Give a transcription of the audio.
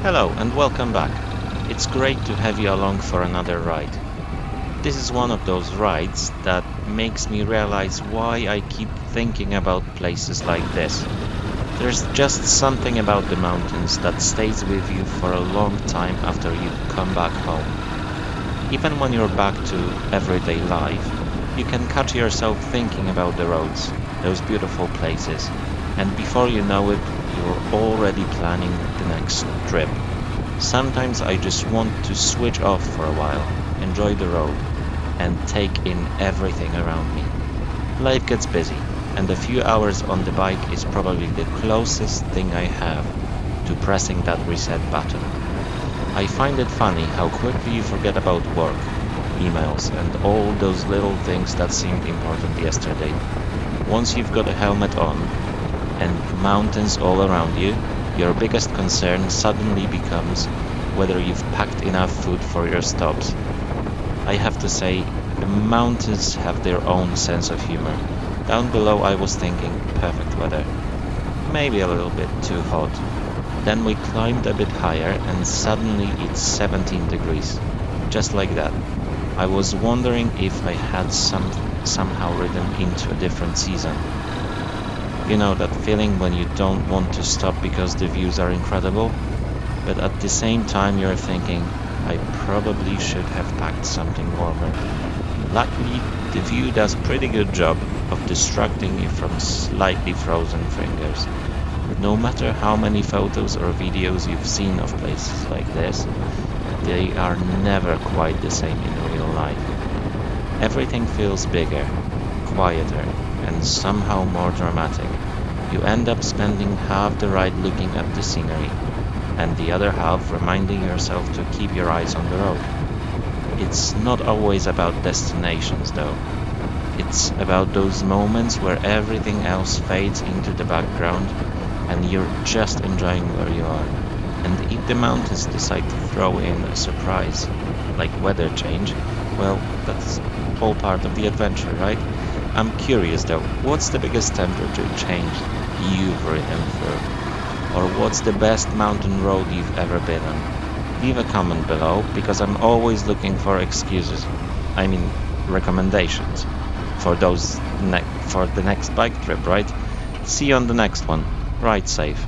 Hello and welcome back. It's great to have you along for another ride. This is one of those rides that makes me realize why I keep thinking about places like this. There's just something about the mountains that stays with you for a long time after you come back home. Even when you're back to everyday life, you can catch yourself thinking about the roads, those beautiful places, and before you know it, you're already planning the next trip. Sometimes I just want to switch off for a while, enjoy the road, and take in everything around me. Life gets busy, and a few hours on the bike is probably the closest thing I have to pressing that reset button. I find it funny how quickly you forget about work, emails, and all those little things that seemed important yesterday. Once you've got a helmet on and mountains all around you, your biggest concern suddenly becomes whether you've packed enough food for your stops. I have to say, the mountains have their own sense of humor. Down below I was thinking perfect weather, maybe a little bit too hot. Then we climbed a bit higher and suddenly it's 17 degrees. Just like that. I was wondering if I had somehow ridden into a different season. You know that feeling when you don't want to stop because the views are incredible, but at the same time you're thinking, I probably should have packed something warmer. Luckily, the view does a pretty good job of distracting you from slightly frozen fingers. No matter how many photos or videos you've seen of places like this, they are never quite the same in real life. Everything feels bigger, quieter, and somehow more dramatic. You end up spending half the ride looking at the scenery, and the other half reminding yourself to keep your eyes on the road. It's not always about destinations though. It's about those moments where everything else fades into the background and you're just enjoying where you are. And if the mountains decide to throw in a surprise, like weather change, well, that's all part of the adventure, right? I'm curious though, what's the biggest temperature change you've ridden through? Or what's the best mountain road you've ever been on? Leave a comment below, because I'm always looking for excuses. I mean, recommendations for for the next bike trip, right? See you on the next one. Ride safe.